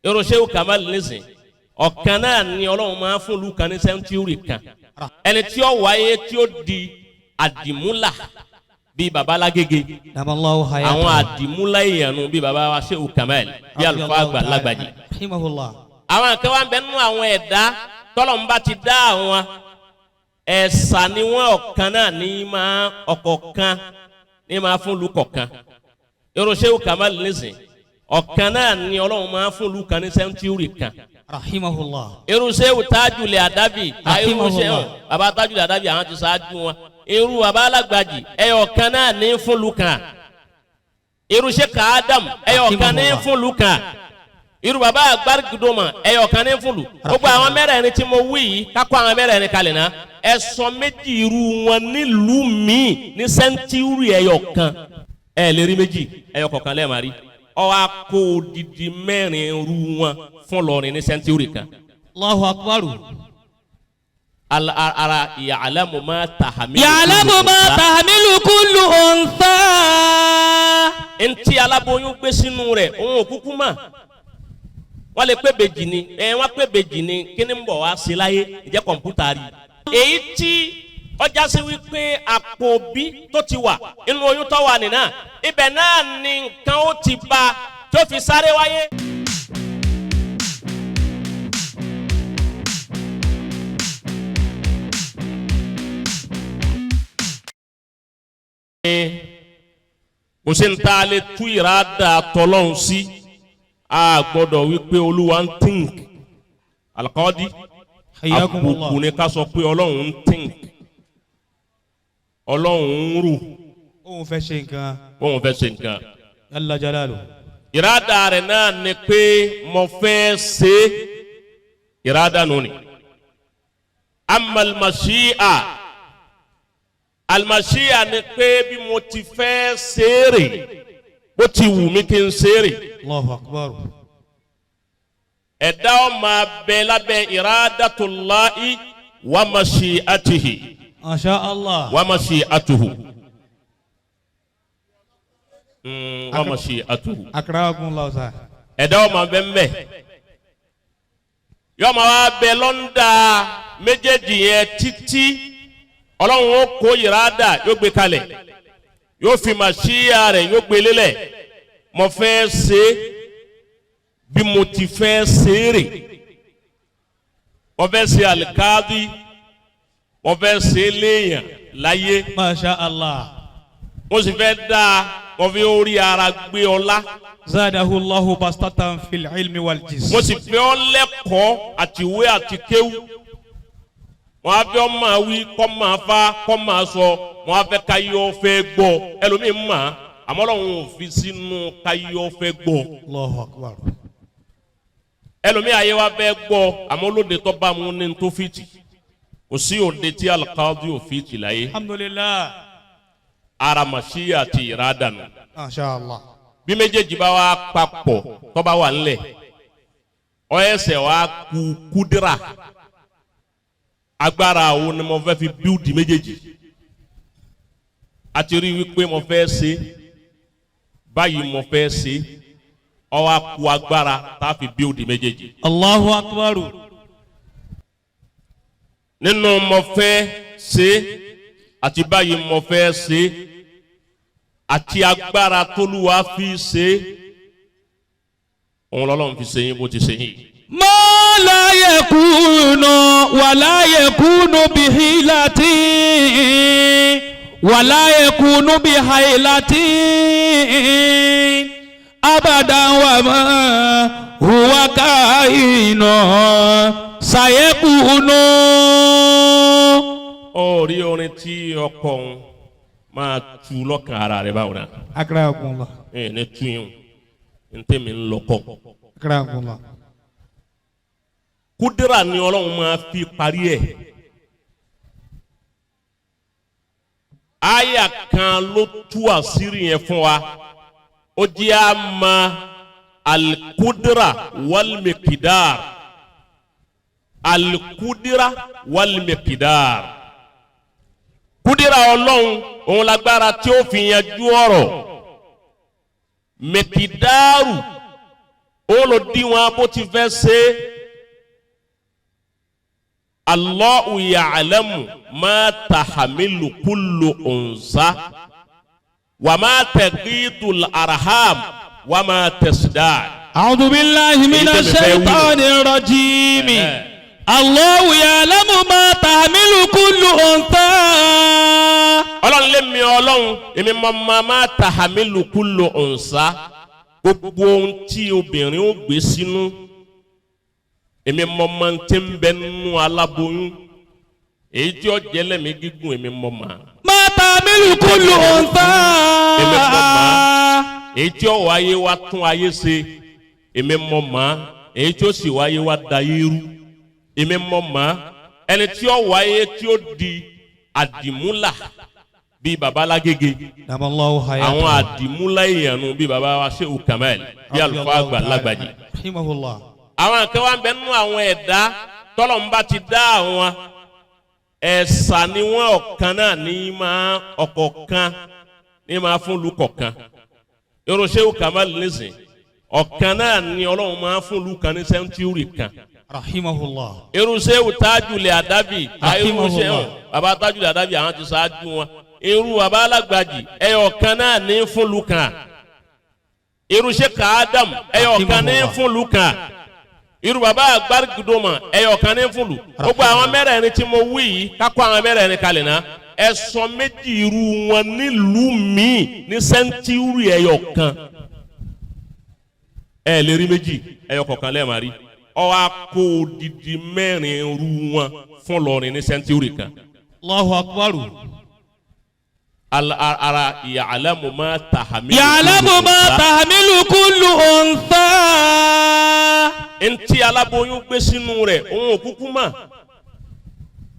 irú Sheikh Kamal nísìn ọ̀kan náà ni Ọlọ́run máa fún ìlú kan ní sẹ́ńtúrì kan ẹni tí ó wáyé tí ó di àdìmúlà bí baba Lágége àwọn àdìmúlà ìyànnu bí baba wa Sheikh Kamal bí Alfa Agba Lágbàjì àwọn kan wà ń bẹ nínú àwọn ẹ̀dá tọ́lọ́mbà ti dá àwọn ẹ̀sà ni wọ́n ọ̀kan náà ní máa ọ̀kọ̀ọ̀kan ní máa fún ìlú kọ̀ọ̀kan irú Sheikh Kamal nísìn ọ̀kan náà ni Ọlọ́run máa fún ìlú kan ní sẹ́ńtúrì kan rahimahullah irú Sheikh Tajul Adabi irú Sheikh baba Tajul Adabi àwọn ti ṣáájú wọn irú baba Lágbàjì ẹyọ̀kan náà ní fún ìlú kan irú Sheikh Adam ẹyọ̀kan ní fún ìlú kan irú baba Agbarigidoma ẹyọ̀kan ní fún ìlú gbogbo àwọn mẹ́rẹ̀ẹ̀rin tí mo wí yìí kákó àwọn mẹ́rẹ̀ẹ̀rin kalẹ̀ náà ẹ̀sọ́ méjì irú wọn nílùú míì ní sẹ́ńtúrì ẹyọ̀kan ẹ̀ lérí méjì ẹyọ̀kọ̀kan lẹ́ẹ̀ máa rí ọwọ́ akó odidi mẹ́rin irú wọn fún lọrin ní sẹ́ńtúrì kan. Allahu akbar. Ara ya'lamu ma tahamilu. Ya'lamu ma tahamilu kullu untha. Ntí aláboyún gbé sínú rẹ̀ òun ò kúkú mọ̀. Wọ́n lè pé bèjì ni wọ́n pé bèjì ni kí ni ń bọ̀ wá sí láyé ìjẹ́ kọ̀ǹpútà rí. Èyí tí ọjà sí wípé àpò bí tó ti wà inú oyún tó wà nínà ibẹ̀ náà ni nǹkan ó ti bá tó fi sáré wáyé. kò sí ní ta lè tú ìrádà tọ́lọ́hún sí a gbọ́dọ̀ wípé Olúwa ń think Al-Qadi àbùkù ni ká sọ pé Ọlọ́run ń think Ọlọ́run ń rù òun fẹ́ ṣe nǹkan òun fẹ́ ṣe nǹkan Jalla jalalu ìrádà rẹ̀ náà ni pé mo fẹ́ ṣe ìrádà nù ni amal mashi'a almashi'a ni pé bí mo ti fẹ́ ṣeré bó ti wù mí kí n ṣeré. Allahu akbar. ẹ̀dá ó máa bẹ lábẹ́ iradatullahi wa mashi'atihi. Masha Allah. wa mashi'atuhu. wa mashi'atuhu. Akramakumullah sa. ẹ̀dá ó máa bẹ mbẹ. yóò máa wá bẹ lọ́ndà méjèèjì yẹn títí Ọlọ́run ó kó ìrádà yóò gbé kalẹ̀ yóò fi màṣíyà rẹ̀ yóò gbé lélẹ̀ mo fẹ́ ṣe bí mo ti fẹ́ ṣe rè mo fẹ́ ṣe alikadi mo fẹ́ ṣe léèyàn láyé. Masha Allah. mo sì fẹ́ dá mo fi orí ara gbé ọlá. Zadahu Allahu bastatan fil ilmi wal jism. mo sì fẹ́ ọ lẹ́kọ̀ọ́ àti ìwé àti kéwú. wọ́n á fẹ́ ọ máa wí kọ́ máa fa kọ́ máa sọ wọ́n á fẹ́ káyọ̀ fẹ́ gbọ́ ẹlòmíín mà àmọ́ Ọlọ́run ò fi sínú káyọ̀ fẹ́ gbọ́. Allahu akbar. ẹlòmíín ayé wa fẹ́ gbọ́ àmọ́ olóde tó bá mu ní tó fìtì kò sí òde tí Al-Qadi ò fìtì láyé. Alhamdulillah. ara màṣíyà àti ìrádànù. Masha Allah. bí méjèèjì bá wà papọ̀ tó bá wà ńlẹ̀ ọ ẹsẹ̀ wa kú kúdírà agbára wo ni mo fẹ́ fi bíúdì méjèèjì àti rí wípé mo fẹ́ ṣe báyìí mo fẹ́ ṣe ọ wá kú agbára tá a fi bíúdì méjèèjì. Allahu akbar. nínú mo fẹ́ ṣe àti báyìí mo fẹ́ ṣe àti agbára t'Olúwa fi ṣe òun lọ́lọ́run fi ṣe yín bó ti ṣe yín. Ma la yakunu wa la yakunu bihilati wa la yakunu bihilati abadan wa ma huwa kaino sayekunu. Orí orin tí ọkọ òun máa tu lọ́kàn ara rẹ̀ báwo náà. Akramakumullah. ní tu yín n tẹ́ mi ń lọ́kọ̀. Akramakumullah. Kúdírà ni Ọlọ́run máa fi parí ẹ̀. Àyà kan ló tú àṣírí yẹn fún wa. Ó jẹ́ àmà al-kudra wal-miqdar. Al-kudra wal-miqdar. Kúdírà Ọlọ́run òun lágbára tí ó fi yanjú ọ̀rọ̀. Miqdaru ó lò dí wọn bó ti fẹ́ ṣe. Allahu ya'lamu ma tahamilu kullu unsa wa ma tagidul arham wa ma tasdad. A'udhu billahi minash shaitanir rajim. Allahu ya'lamu ma tahamilu kullu unsa. Ọlọ́run lé mi Ọlọ́run èmi mọ̀ ma tahamilu kullu unsa. Gbogbo ohun tí obìnrin ó gbé sínú èmi mọ̀ tí ń bẹ nínú aláboyún èyí tí ó jẹ́ lẹ́mìí gígùn èmi mọ̀ ma. Ma tahamilu kullu unsa. Èmi mọ̀ ma èyí tí ó wáyé wá tún ayé ṣe èmi mọ̀ ma èyí tí ó sì wáyé wá dayé rú èmi mọ̀ ma ẹni tí ó wáyé tí ó di àdìmúlà bí baba lágége àwọn àdìmúlà ìyànnu bí baba wa Sheikh Jaqmal bí Alfa Agba lágbàjì. Àwọn kan wá ń bẹ nínú àwọn ẹ̀dá tọ́lọ́mùbá ti dá àwọn ẹ̀sà ni wọ́n ọ̀kan náà ní máa ọ̀kọ̀ọ̀kan ní máa fún lukọ̀ọ̀kan. Irú Sheikh Jaqmal nísìn ọ̀kan náà ni Ọlọ́run máa fún lukan ní sẹ́ńtúrì kan. Irú Sheikh Tajul Adabi irú Sheikh baba Tajul Adabi àwọn ti ṣáájú wọn. Irú baba alágbàjì ẹyọ̀kan náà ní fún lukan. Irú Sheikh Adam ẹyọ̀kan ní fún lukan. Irú baba Agbarigidoma ẹyọ̀kan ní fún lu. Gbogbo àwọn mẹ́rẹ̀ẹ̀rin tí mo wí yìí kákó àwọn mẹ́rẹ̀ẹ̀rin kalẹ̀ náà ẹ̀sọ́ méjì irú wọn nílùú míì ní sẹ́ńtúrì ẹyọ̀kan. Ẹ lè rí méjì ẹyọ̀kọ̀kan lẹ́ẹ̀ máa rí. Ọwọ́ akó odidi mẹ́rin irú wọn fún lọ́rin ní sẹ́ńtúrì kan. Allahu akbar. Ara ya'lamu ma tahamilu. Ya'lamu ma tahamilu kullu unsa. Ntí aláboyún gbé sínú rẹ̀ òun òkúkú mà.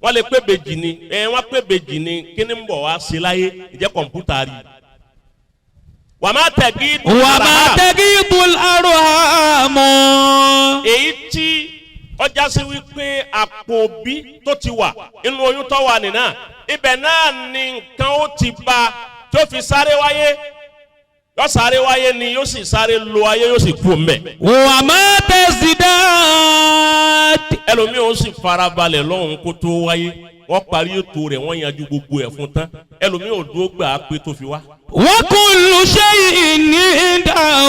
Wọ́n lè pé bèjì ni wọ́n pé bèjì ni kí ni ń bọ̀ wá sí láyé ìjẹ́ kọ̀ǹpútà rí. Wa ma tagidul arham. Èyí tí ọjà sí wípé àpò bí tó ti wà inú oyún tó wà nínà ibẹ̀ náà ni nǹkan ó ti bá tó fi sáré wáyé yóò sáré wáyé ni yóò sì sáré lo ayé yóò sì kú mbẹ. Wa ma tasdad. Ẹlòmíì ó sì farabalẹ̀ lọ́hùn kó tó wáyé wọ́n parí ètò rẹ̀ wọ́n yanjú gbogbo ẹ̀ fún tán ẹlòmíì ò dúró gbà á pé tó fi wá. Wa kullu shay'in indahu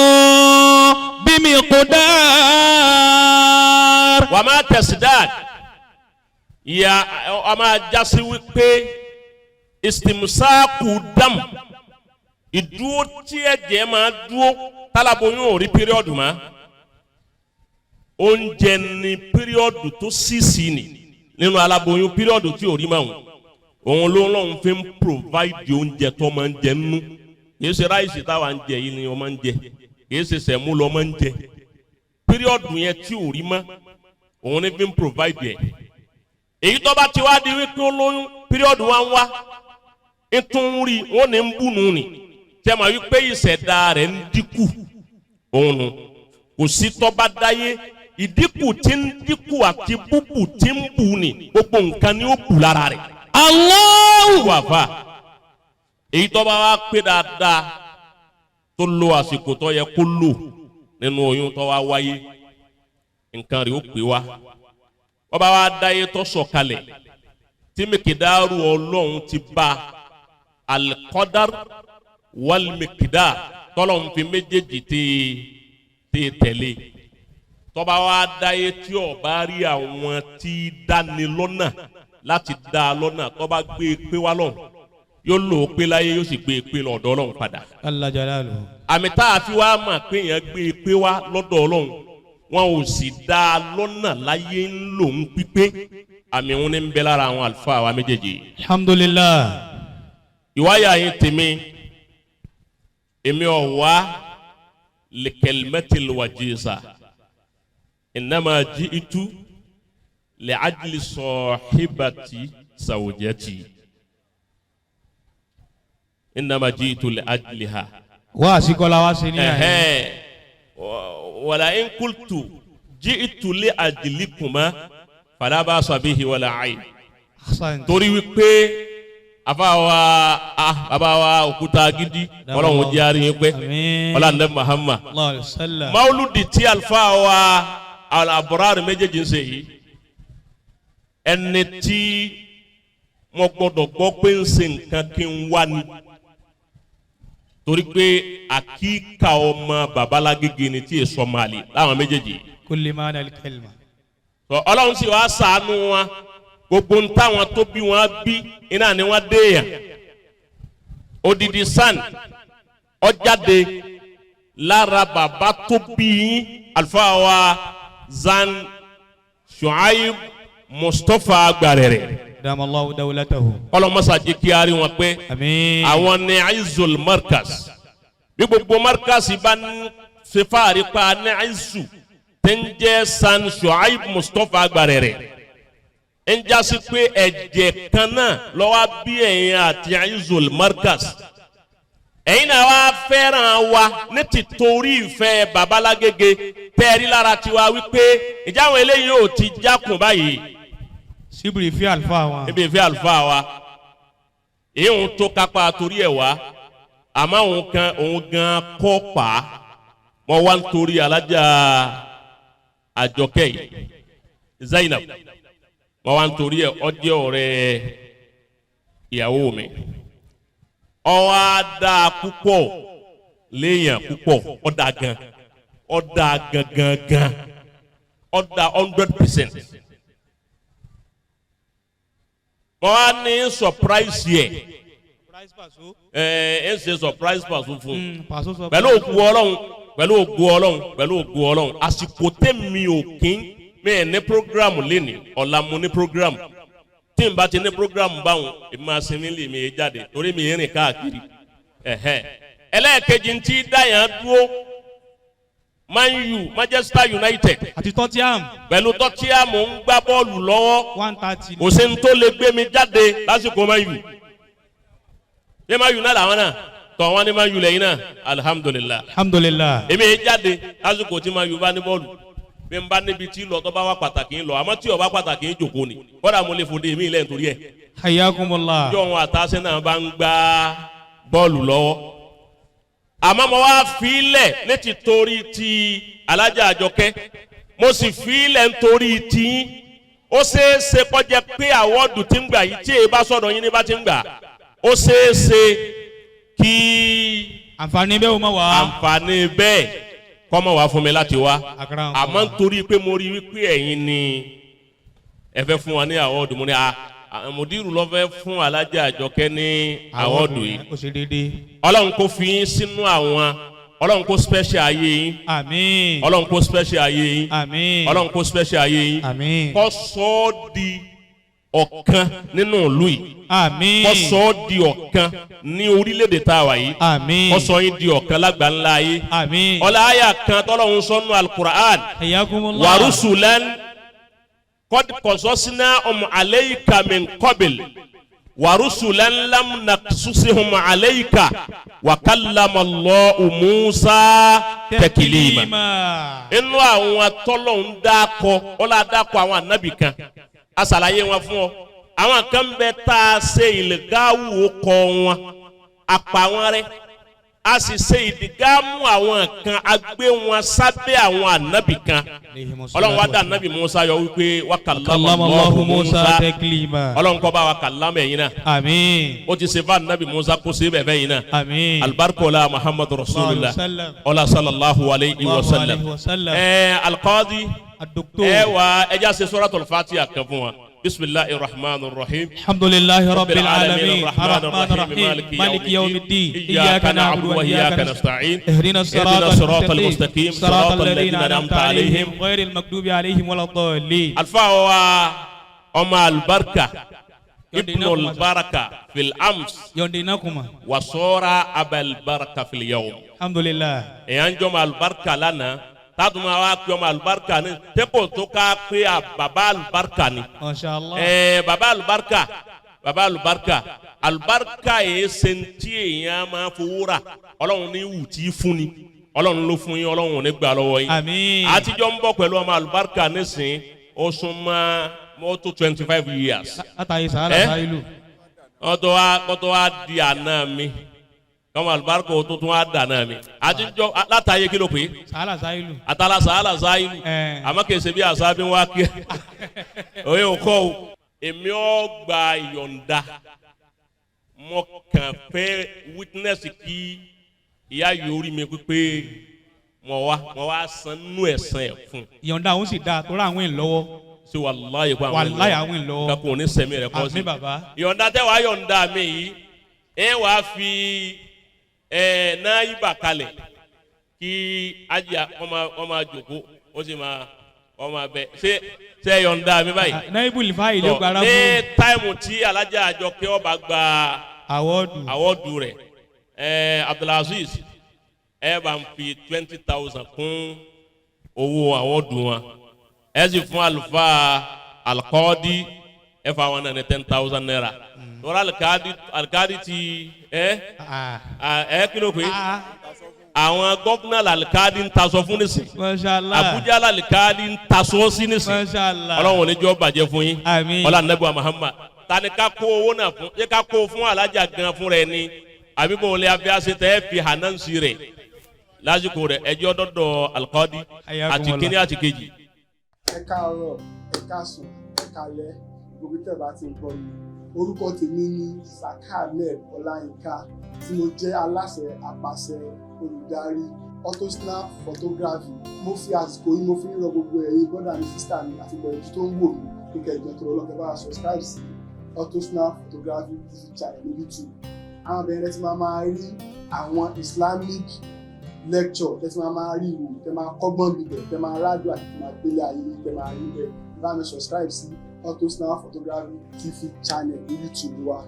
bimiqdar. Wa ma tasdad ya ọmọ ajásí wípé istimsaku dam ìdúró tí ẹ̀jẹ̀ máa dúró táláboyún ò rí píríọ̀dù mọ́ oúnjẹ ni píríọ̀dù tó sísì ni nínú aláboyún píríọ̀dù tí ò rí máa wù òun ló lọ́n fi ń provide oúnjẹ tó máa ń jẹ nínú kìí ṣe ráìsì táwa ń jẹ yìí ni wọ́n máa ń jẹ kìí ṣe sẹ̀mú lọ́ máa ń jẹ píríọ̀dù yẹn tí ò rí mọ́ òun ni fi ń provide ẹ̀ èyí tó bá ti wá di wípé olóyún píríọ̀dù wa ń wá ètò rí wọn ní ń bùnú ni tẹ́ ma wípé ìṣẹ̀dá rẹ̀ ń dínkù òun nù kò sí tó bá dáyé ìdínkù tí ń dínkù àti búbù tí ń bù ni gbogbo nǹkan ni ó bù lára rẹ̀. Allahu wàfà èyí tó bá wá pé dáadáa tó lo àsìkò tó yẹ kó lò nínú oyún tó wá wáyé nǹkan rẹ̀ ó pè wá wọ́n bá wá dáyé tó sọ̀kalẹ̀ tí mèkìdáàrú ọlọ́run ti bá al-qadar wal-mèkìdáà tọ́lọ́run fi méjèèjì tí tẹ̀lé tọ́ba wá dáyé tí ó bá rí àwọn tí dáni lọ́nà láti dá a lọ́nà tọ́ba gbé e pé wá lọ́hùn yóò lò ó pé láyé yóò sì gbé e pé lọ́dọ̀ ọlọ́run padà. Allah jalaluhu. Àmì tá a fi wá mà pé èèyàn gbé e pé wá lọ́dọ̀ ọlọ́run wọn ò sì dá a lọ́nà láyé ń lò ń pípé àmì òun ní ń bẹ lára àwọn àlùfáà wa méjèèjì. Alhamdulillah. Ìwáyà yín tèmi èmi ọ̀wá likalimatil wajiza innama ji'tu li'ajli sahibati zawjati innama ji'tu li'ajliha. Wá àsìkọ́lá wá sí ní àyè. Wala in qultu ji'tu li'ajlikuma fala ba'sa bihi wala 'ayb. Torí wípé afawa abawa òkúta gidi Ọlọ́run jẹ́ ari yín pé Ọlọ́run Muhammad mauludi tí alfawa al-abrar méjèèjì ń ṣe yìí ẹni tí mo gbọ́dọ̀ gbọ́ pé ń ṣe nǹkan kí n wá ní torí pé àkíkà ọmọ babalágége ni tí èso màlì láwọn méjèèjì. kulli ma'na al-kalima. Ọlọ́run sì wá ṣàánú wọn gbogbo ń táwọn tó bí wọn bí iná ni wọ́n dé yàn odidi san ọjáde lára bàbá tó bí yín àlùfáà wa Zan Shuaib Mustapha Agbarere. Damallahu dawlatahu. Ọlọ́mọsá jẹ́ kí a rí wọn pé àwọn ní aizul markas bí gbogbo markas bá ń ṣe fáàrí pa ní aizu tẹ́ ń jẹ́ San Shuaib Mustapha Agbarere ń jásí pé ẹ̀jẹ̀ kan náà lọ́wọ́ bí ẹ̀yin àti aizul markas ẹ̀yin náà wá fẹ́ràn wa ní tìtorí ìfẹ́ babalágége tẹ́ẹ̀rí lára tiwa wípé ìjáwọn eléyìí ò ti jákùn báyìí. Síbìrì fi àlùfáà wa. Ibi ìfẹ́ àlùfáà wa. Èyí ń tó kápá torí ẹ̀ wá. Àmọ́ òun gan kọ́ pa. Mo wá ń torí alájà Àjọkẹ́ yìí. Zainab. Mo wá ń torí ẹ̀ ọjọ́ ọ̀rẹ́ ìyàwó mi. Ọwọ́ á dáa púpọ̀ léèyàn púpọ̀ ọ̀dà gan. Ọ̀dà gangan. Ọ̀dà 100%. Wọ́n ní surprise yẹ ẹ ṣe surprise pàṣẹ fún pẹ̀lú ògùn Ọlọ́run àsìkò tẹ̀mí òkín mẹ́ẹ̀ ní program lẹ́nìí ọ̀la mo ní program tí n bá ti ní program báwọn èmi máa sin nílé mi jáde torí mi rìn káàkiri ẹlẹ́ẹ̀kejì ti dáyà dúró Man U Manchester United àti Tottenham pẹ̀lú Tottenham ń gbá bọ́ọ̀lù lọ́wọ́ 130 kò sí ní tó lè gbé mi jáde lásìkò Man U ṣé Man U náà làwọn náà tọ̀ wọ́n ní Man U lẹ́yìn náà alhamdulilah èmi yẹn jáde lásìkò tí Man U bá ní bọ́ọ̀lù bí n bá níbi tí lọ tó bá wà pàtàkì ń lọ àmọ́ tí ó bá pàtàkì ń jòkó ni kódà mo lè fòde mí lẹ́yìn torí ẹ̀. hayyakumullah. ìjọ wọn àtàṣe náà bá ń gbá bọ́ọ̀lù lọ́wọ́ àmọ́ mo wá fílẹ̀ ní ti torí ti alájà Àjọkẹ́ mo sì fílẹ̀ nítorí tí ó ṣeéṣe kọjá pé àwọ́dù tí ń gbà yìí tí èyí bá sọ̀dọ̀ yín ní bá ti ń gbà ó ṣeéṣe kí àǹfààní bẹ́ẹ̀ ó máa wá. àǹfààní bẹ́ẹ̀ kọ́ máa wá fún mi láti wá àmọ́ nítorí pé mo rí wípé ẹ̀yin ni ẹ fẹ́ fún wa ní àwọ́dù mo ní mùdírù ló fẹ́ fún alájà Àjọkẹ́ ní àwọ́dù yìí Ọlọ́run kò fi yín sínú àwọn Ọlọ́run kò special ayé yín àmín Ọlọ́run kò special ayé yín àmín Ọlọ́run kò special ayé yín àmín kó sọ ọ́ di ọ̀kan nínú ìlú yìí àmín kó sọ ọ́ di ọ̀kan ní orílẹ̀-èdè tá a wà yìí àmín kó sọ yín di ọ̀kan lágbàńlá yìí àmín ọlá àyà kan tọ́lọ́run sọ́nù al-Qur'an hayyakumullah wa rusulan qad qasasnahum alayka min qabl wa rusulan lam naqsusihum alayka wa kallama Allahu Musa taklima. Inú àwọn tọ́lọ́run dákọ̀ ọlá dákọ̀ àwọn ànábì kan asàlàyé wọn fún ọ àwọn kan bẹ tá a ṣe ìlẹ̀gáwù kọ wọn apá wọn rẹ a sì ṣe ìdígámù àwọn kan agbé wọn sábẹ́ àwọn ànábì kan Ọlọ́run wá dá ànábì Musa yọ wípé wa kallama Allahu Musa taklima. Ọlọ́run kó bá wa kàlámù ẹ̀yin náà àmín ó ti ṣe fún ànábì Musa kó ṣe bẹ́ẹ̀ yín náà àmín albarkola Muhammadu Rasulullah ọlá sallallahu alayhi wa sallam alqadi wa ẹja ṣe suratul Fatiha kan fún wa. بسم الله الرحمن الرحيم الحمد لله رب العالمين الرحمن الرحيم مالك يوم الدين إياك نعبد وإياك نستعين اهدنا الصراط المستقيم صراط الذين أنعمت عليهم غير المغضوب عليهم ولا الضالين الفاوى أما البركة ابن البركة في الأمس يوندينكما وصورة أبا البركة في اليوم الحمد لله ينجم البركة لنا taduma wa kí ọmọ alubarika ni tẹ́kọ̀ tó ká pé a baba alubarika ni. Mashallah. baba alubarika ye senti èèyàn máa fowó ra Ọlọ́run ní wù tí fún ni Ọlọ́run ló fún yín Ọlọ́run ní gbà lọ́wọ́ yín. Àmín. àtijọ́ ń bọ̀ pẹ̀lú ọmọ alubarika nísìn ó súnmọ́ mọ́tò 25 years. Atayese ala sáyìlú. ọ̀tọ̀ wa di àná mi kọ́mọ àlùbáríkà tó tún wá dànà mi àtijọ́ látàyè kí ló pé sàálà sáìlù àtàlà sàálà sáìlù àmọ́ kìí ṣe bí àṣà bí wọ́n á kí òye ò kọ́ o èmi ò gba ìyọ̀ǹda mo kàn fẹ́ witness kí ìyá yorí mi pé mo wá san nú ẹ̀san ẹ̀ fún. ìyọ̀ǹda òun sì dáa tó rà àwọn èèyàn lọ́wọ́. ṣé wàláyé kó àwọn èèyàn lọ́wọ́ kakò ní sẹ́mi rẹ̀ kọ́ sí. àmín bàbá. ìyọ̀ǹda tẹ́ wàá yọ̀ǹda mi yìí ẹ wàá fi náà yí bà kalẹ̀ kí ajá ọmọ àjòkó ó sì máa ọmọ abẹ ṣe yọ̀ǹda mi báyìí. náà ibùdó ìfáyìí ló gbára fún. ní táìmù tí alájà Àjọkẹ́ ọba gba àwọ́dù rẹ̀ Abdulwasiu ẹ bá ń fi 20,000 kún owó àwọ́dù wọn ẹ sì fún àlùfáà alkọ́ọ́dí ẹ fà wọn náà ní 10,000 naira lọ́rọ̀ alikadi ti kí ló pé àwọn gọ́fúnà alikadi ń taṣọ fún nísìn Abuja alikadi ń taṣọ sí nísìn Ọlọ́run ní jọ́ bàjẹ́ fún yín ọlá nàbí wa Muhammad tani ká kó owó náà fún yẹ ká kó fún alájà gan fún rẹ ni àbí bò lè fi àṣẹ tẹ́ fi hànánsì rẹ̀ lásìkò rẹ̀ ẹjọ́ dọ́dọ̀ alikadi àti kíní àti kejì. ẹ káàárọ̀ ẹ káàsùn ẹ kálẹ́ gbogbo tẹ́ bá ti ń gbọ́ mi orúkọ tèmi ni Jaqmal Ọláyínká tí mo jẹ́ aláṣẹ àpàṣẹ olùdarí Autosnap photography. Mo fi àsìkò yìí mo fi ń rọ gbogbo ẹ̀yin brother mi sister mi àti gbogbo ẹ̀yin tó ń wò mí kíkẹ́ ìjọ tó lọ́kẹ́ bá subscribe sí Autosnap photography TV channel ní YouTube. Àwọn abẹ́rẹ́ tí máa rí àwọn Islamic lecture tẹ́ tí máa rí ìwò tẹ́ máa kọ́gbọ́n bíbẹ̀ tẹ́ máa rádùn àti tẹ́ máa gbélé ayé tẹ́ máa rí bẹ́ẹ̀ bá mi subscribe sí Autosnap photography TV channel ní YouTube wa.